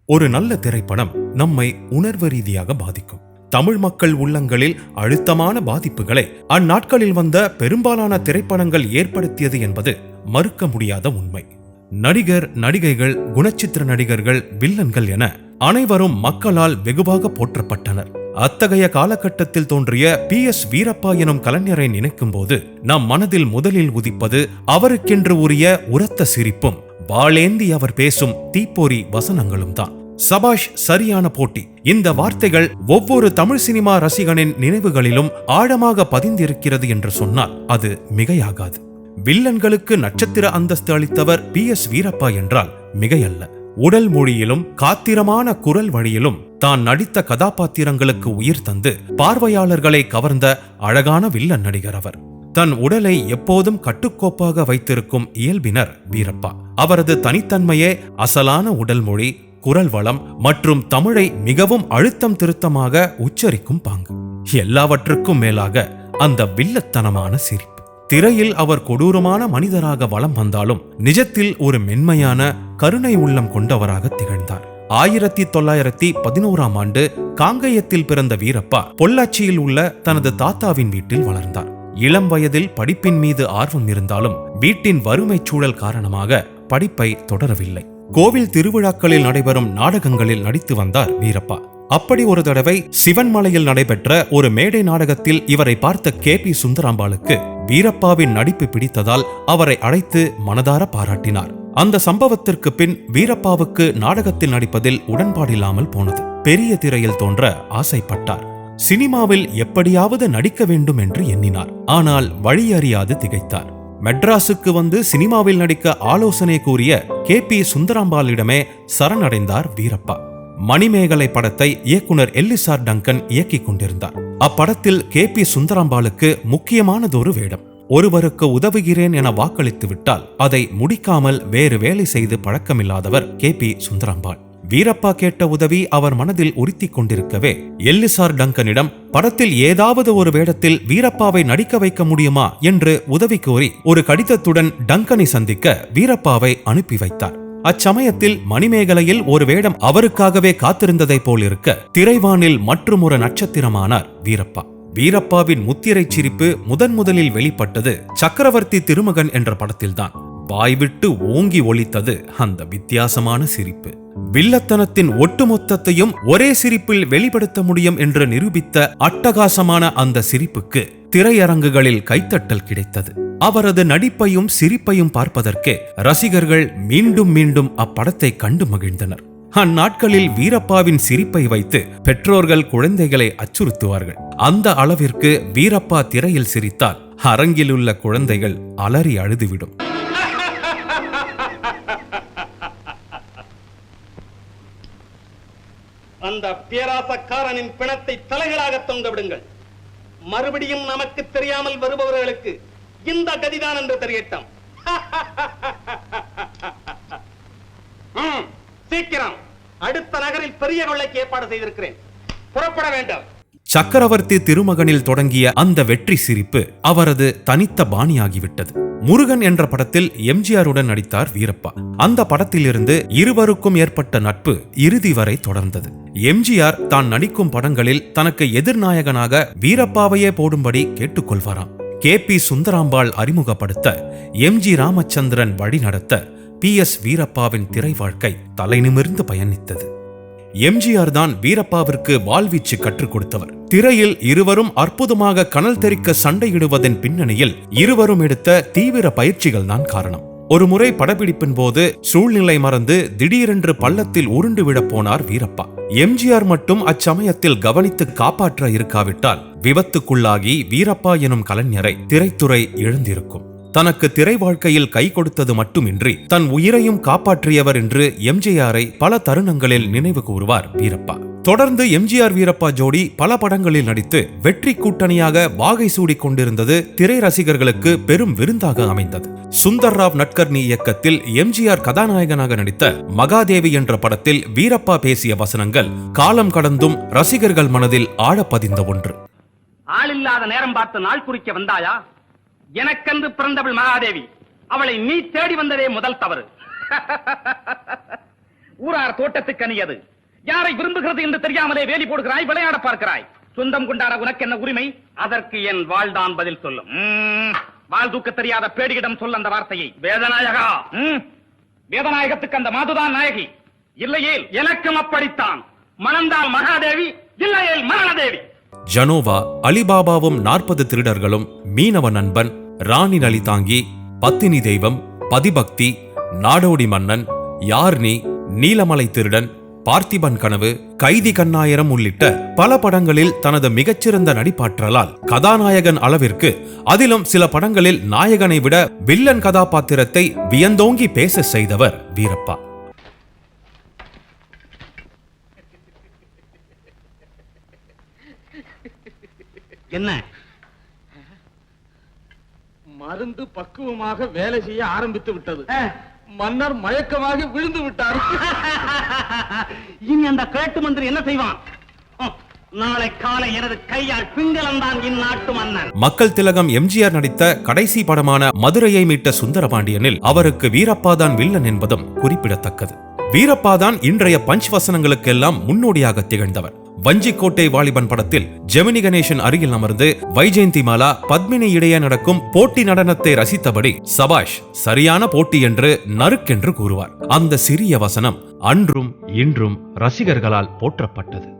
ஒரு நல்ல திரைப்படம் நம்மை உணர்வு ரீதியாக பாதிக்கும். தமிழ் மக்கள் உள்ளங்களில் அழுத்தமான பாதிப்புகளை அந்நாட்களில் வந்த பெரும்பாலான திரைப்படங்கள் ஏற்படுத்தியது என்பது மறுக்க முடியாத உண்மை. நடிகர், நடிகைகள், குணச்சித்திர நடிகர்கள், வில்லன்கள் என அனைவரும் மக்களால் வெகுவாக போற்றப்பட்டனர். அத்தகைய காலகட்டத்தில் தோன்றிய PS வீரப்பா எனும் கலைஞரை நினைக்கும் போது நம் மனதில் முதலில் உதிப்பது அவருக்கென்று உரிய உரத்த சிரிப்பும் வாளேந்தி அவர் பேசும் தீப்பொறி வசனங்களும் தான். சபாஷ், சரியான போட்டி. இந்த வார்த்தைகள் ஒவ்வொரு தமிழ் சினிமா ரசிகனின் நினைவுகளிலும் ஆழமாக பதிந்திருக்கிறது என்று சொன்னால் அது மிகையாகாது. வில்லன்களுக்கு நட்சத்திர அந்தஸ்து அளித்தவர் PS வீரப்பா என்றால் மிகையல்ல. உடல் மொழியிலும் காத்திரமான குரல் வழியிலும் தான் நடித்த கதாபாத்திரங்களுக்கு உயிர் தந்து பார்வையாளர்களை கவர்ந்த அழகான வில்லன் நடிகர் அவர். தன் உடலை எப்போதும் கட்டுக்கோப்பாக வைத்திருக்கும் இயல்பினர் வீரப்பா. அவரது தனித்தன்மையே அசலான உடல் மொழி, குரல் வளம் மற்றும் தமிழை மிகவும் அழுத்தம் திருத்தமாக உச்சரிக்கும் பாங்கு. எல்லாவற்றுக்கும் மேலாக அந்த வில்லத்தனமான சிரிப்பு. திரையில் அவர் கொடூரமான மனிதராக வலம் வந்தாலும் நிஜத்தில் ஒரு மென்மையான கருணை உள்ளம் கொண்டவராக திகழ்ந்தார். 1911ஆம் ஆண்டு காங்கயத்தில் பிறந்த வீரப்பா பொள்ளாச்சியில் உள்ள தனது தாத்தாவின் வீட்டில் வளர்ந்தார். இளம் வயதில் படிப்பின் மீது ஆர்வம் இருந்தாலும் வீட்டின் வறுமை சூழல் காரணமாக படிப்பை தொடரவில்லை. கோவில் திருவிழாக்களில் நடைபெறும் நாடகங்களில் நடித்து வந்தார் வீரப்பா. அப்படி ஒரு தடவை சிவன்மலையில் நடைபெற்ற ஒரு மேடை நாடகத்தில் இவரை பார்த்த KP சுந்தராம்பாளுக்கு வீரப்பாவின் நடிப்பு பிடித்ததால் அவரை அழைத்து மனதார பாராட்டினார். அந்த சம்பவத்திற்கு பின் வீரப்பாவுக்கு நாடகத்தில் நடிப்பதில் உடன்பாடில்லாமல் போனது. பெரிய திரையில் தோன்ற ஆசைப்பட்டார். சினிமாவில் எப்படியாவது நடிக்க வேண்டும் என்று எண்ணினார். ஆனால் வழியறியாது திகைத்தார். மெட்ராஸுக்கு வந்து சினிமாவில் நடிக்க ஆலோசனை கூறிய KP சுந்தராம்பாளிடமே சரணடைந்தார் வீரப்பா. மணிமேகலை படத்தை இயக்குனர் எல்லிசார் டங்கன் இயக்கிக் கொண்டிருந்தார். அப்படத்தில் KP சுந்தராம்பாளுக்கு முக்கியமானதொரு வேடம். ஒருவருக்கு உதவுகிறேன் என வாக்களித்து விட்டால் அதை முடிக்காமல் வேறு வேலை செய்து பழக்கமில்லாதவர் KP சுந்தராம்பாள். வீரப்பா கேட்ட உதவி அவர் மனதில் உறுத்திக் கொண்டிருக்கவே எல்லிசார் டங்கனிடம் படத்தில் ஏதாவது ஒரு வேடத்தில் வீரப்பாவை நடிக்க வைக்க முடியுமா என்று உதவி கோரி ஒரு கடிதத்துடன் டங்கனை சந்திக்க வீரப்பாவை அனுப்பி வைத்தார். அச்சமயத்தில் மணிமேகலையில் ஒரு வேடம் அவருக்காகவே காத்திருந்ததை போல் இருக்க திரைவானில் மற்றும் ஒரு நட்சத்திரமானார் வீரப்பா. வீரப்பாவின் முத்திரை சிரிப்பு முதலில் வெளிப்பட்டது சக்கரவர்த்தி திருமகன் என்ற படத்தில்தான். வாய்விட்டு ஓங்கி ஒலித்தது அந்த வித்தியாசமான சிரிப்பு. வில்லத்தனத்தின் ஒட்டுமொத்தத்தையும் ஒரே சிரிப்பில் வெளிப்படுத்த முடியும் என்று நிரூபித்த அட்டகாசமான அந்த சிரிப்புக்கு திரையரங்குகளில் கைத்தட்டல் கிடைத்தது. அவரது நடிப்பையும் சிரிப்பையும் பார்ப்பதற்கே ரசிகர்கள் மீண்டும் மீண்டும் அப்படத்தை கண்டு மகிழ்ந்தனர். அந்நாட்களில் வீரப்பாவின் சிரிப்பை வைத்து பெற்றோர்கள் குழந்தைகளை அச்சுறுத்துவார்கள். அந்த அளவிற்கு வீரப்பா திரையில் சிரித்தால் அரங்கிலுள்ள குழந்தைகள் அலறி அழுதுவிடும். அந்த பேராசக்காரனின் பிணத்தை தலைகளாக தொங்க விடுங்கள். மறுபடியும் நமக்கு தெரியாமல் வருபவர்களுக்கு இந்த கதிதான் என்று தெரியட்டும். சீக்கிரம் அடுத்த நகரில் பெரிய கொள்ளைக்கு ஏற்பாடு செய்திருக்கிறேன். புறப்பட வேண்டும். சக்கரவர்த்தி திருமகனில் தொடங்கிய அந்த வெற்றி சிரிப்பு அவரது தனித்த பாணியாகிவிட்டது. முருகன் என்ற படத்தில் MGRுடன் நடித்தார் வீரப்பா. அந்த படத்திலிருந்து இருவருக்கும் ஏற்பட்ட நட்பு இறுதி வரை தொடர்ந்தது. MGR தான் நடிக்கும் படங்களில் தனக்கு எதிர்நாயகனாக வீரப்பாவையே போடும்படி கேட்டுக்கொள்வாராம். KP சுந்தராம்பாள் அறிமுகப்படுத்த, MG ராமச்சந்திரன் வழிநடத்த PS வீரப்பாவின் திரை வாழ்க்கை தலை நிமிர்ந்து பயணித்தது. MGR தான் வீரப்பாவிற்கு வாழ்வீச்சு கற்றுக் கொடுத்தவர். திரையில் இருவரும் அற்புதமாக கனல் தெறிக்க சண்டையிடுவதன் பின்னணியில் இருவரும் எடுத்த தீவிர பயிற்சிகள் தான் காரணம். ஒரு முறை படப்பிடிப்பின் போது சூழ்நிலை மறந்து திடீரென்று பள்ளத்தில் உருண்டு விட போனார் வீரப்பா. MGR மட்டும் அச்சமயத்தில் கவனித்து காப்பாற்ற இருக்காவிட்டால் விபத்துக்குள்ளாகி வீரப்பா எனும் கலைஞரை திரைத்துறை இழந்திருக்கும். தனக்கு திரை வாழ்க்கையில் கை கொடுத்தது மட்டுமின்றி தன் உயிரையும் காப்பாற்றியவர் என்று MGRஐ பல தருணங்களில் நினைவு கூறுவார் வீரப்பா. தொடர்ந்து MGR வீரப்பா ஜோடி பல படங்களில் நடித்து வெற்றி கூட்டணியாக வாகை சூடிக் கொண்டிருந்தது திரை ரசிகர்களுக்கு பெரும் விருந்தாக அமைந்தது. சுந்தர்ராவ் நட்கர்னி இயக்கத்தில் MGR கதாநாயகனாக நடித்த மகாதேவி என்ற படத்தில் வீரப்பா பேசிய வசனங்கள் காலம் கடந்தும் ரசிகர்கள் மனதில் ஆழப்பதிந்த ஒன்று. ஆளில்லாத நேரம் பார்த்து நாள் குறிக்க வந்தாயா? எனக்கென்று பிறந்தவள் மகாதேவி. அவளை நீ தேடி வந்ததே முதல் தவறு. ஊரார் தோட்டத்துக்கு அணியது. யாரை விரும்புகிறது என்று தெரியாமலே வேலி போடுகிறாய், விளையாட பார்க்கிறாய். சொந்தம் கொண்டாட உனக்கு என்ன உரிமை? அதற்கு என் வாழ்தான் பதில் சொல்லும். வாழ் தூக்க தெரியாத பேடியிடம் சொல்ல அந்த வார்த்தையை. வேதநாயகா, வேதநாயகத்துக்கு அந்த மாதுதான் நாயகி. இல்லையேல் எனக்கும் அப்படித்தான். மணந்தால் மகாதேவி, இல்லையேல் மரணதேவி. ஜனோவா, அலிபாபாவும் 40 திருடர்களும், மீனவ நண்பன், ராணி நலிதாங்கி, பத்தினி தெய்வம், பதிபக்தி, நாடோடி மன்னன், யார்னி, நீலமலை திருடன், பார்த்திபன் கனவு, கைதி கண்ணாயிரம் உள்ளிட்ட பல படங்களில் தனது மிகச்சிறந்த நடிப்பாற்றலால் கதாநாயகன் அளவிற்கு, அதிலும் சில படங்களில் நாயகனை விட வில்லன் கதாபாத்திரத்தை வியந்தோங்கி பேச செய்தவர் வீரப்பா. என்ன மருந்து பக்குவமாக வேலை செய்ய ஆரம்பித்து விட்டது. மன்னர் மயக்கமாக விழுந்து விட்டார். இனி அந்த கிழட்டு மந்திரி என்ன செய்வான்? நாளை காலை எனது கையால் பிங்களந்தான் இந்நாட்டு மன்னன். மக்கள் திலகம் எம்ஜிஆர் நடித்த கடைசி படமான மதுரையை மீட்ட சுந்தரபாண்டியனில் அவருக்கு வீரப்பாதான் வில்லன் என்பதும் குறிப்பிடத்தக்கது. வீரப்பாதான் இன்றைய பஞ்ச் வசனங்களுக்கெல்லாம் முன்னோடியாக திகழ்ந்தவர். வஞ்சிக்கோட்டை வாலிபன் படத்தில் ஜெமினி கணேசன் அருகில் அமர்ந்து வைஜெயந்தி மாலா, பத்மினி இடையே நடக்கும் போட்டி நடனத்தை ரசித்தபடி சபாஷ், சரியான போட்டி என்று நறுக்கென்று கூறுவார். அந்த சிறிய வசனம் அன்றும் இன்றும் ரசிகர்களால் போற்றப்பட்டது.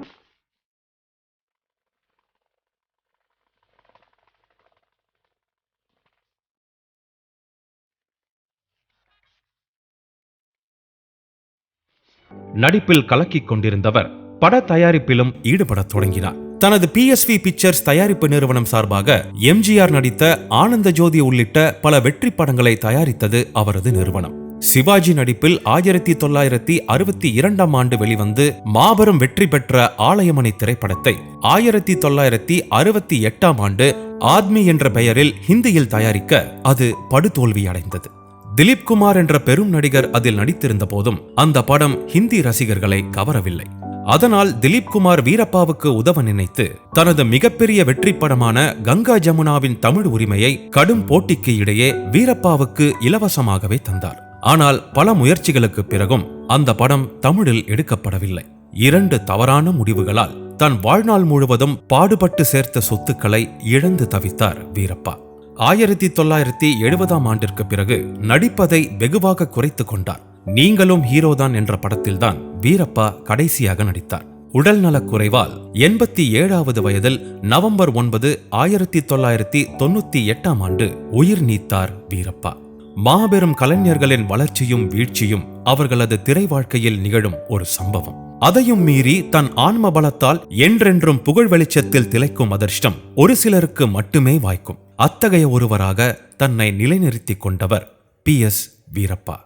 நடிப்பில் கலக்கிக் கொண்டிருந்தவர் பட தயாரிப்பிலும் ஈடுபடத் தொடங்கினார். தனது PSV பிக்சர்ஸ் தயாரிப்பு நிறுவனம் சார்பாக எம்ஜிஆர் நடித்த ஆனந்த ஜோதி உள்ளிட்ட பல வெற்றி படங்களை தயாரித்தது அவரது நிறுவனம். சிவாஜி நடிப்பில் 1962ஆம் ஆண்டு வெளிவந்து மாபெரும் வெற்றி பெற்ற ஆலயமணி திரைப்படத்தை 1968ஆம் ஆண்டு ஆத்மி என்ற பெயரில் ஹிந்தியில் தயாரிக்க அது படுதோல்வி அடைந்தது. திலீப் குமார் என்ற பெரும் நடிகர் அதில் நடித்திருந்த போதும் அந்த படம் ஹிந்தி ரசிகர்களை கவரவில்லை. அதனால் திலீப் குமார் வீரப்பாவுக்கு உதவ நினைத்து தனது மிகப்பெரிய வெற்றி படமான கங்கா ஜமுனாவின் தமிழ் உரிமையை கடும் போட்டிக்கு இடையே வீரப்பாவுக்கு இலவசமாகவே தந்தார். ஆனால் பல முயற்சிகளுக்கு பிறகும் அந்த படம் தமிழில் எடுக்கப்படவில்லை. 2 தவறான முடிவுகளால் தன் வாழ்நாள் முழுவதும் பாடுபட்டு சேர்த்த சொத்துக்களை இழந்து தவித்தார் வீரப்பா. 1970ஆம் ஆண்டிற்கு பிறகு நடிப்பதை வெகுவாக குறைத்துக் கொண்டார். நீங்களும் ஹீரோதான் என்ற படத்தில்தான் வீரப்பா கடைசியாக நடித்தார். உடல்நலக் குறைவால் 87வது வயதில் நவம்பர் 9, 1998ஆம் ஆண்டு உயிர் நீத்தார் வீரப்பா. மாபெரும் கலைஞர்களின் வளர்ச்சியும் வீழ்ச்சியும் அவர்களது திரை வாழ்க்கையில் நிகழும் ஒரு சம்பவம். அதையும் மீறி தன் ஆன்ம பலத்தால் என்றென்றும் புகழ் வெளிச்சத்தில் திளைக்கும் அதிர்ஷ்டம் ஒரு சிலருக்கு மட்டுமே வாய்க்கும். அத்தகைய ஒருவராக தன்னை நிலைநிறுத்திக் கொண்டவர் PS வீரப்பா.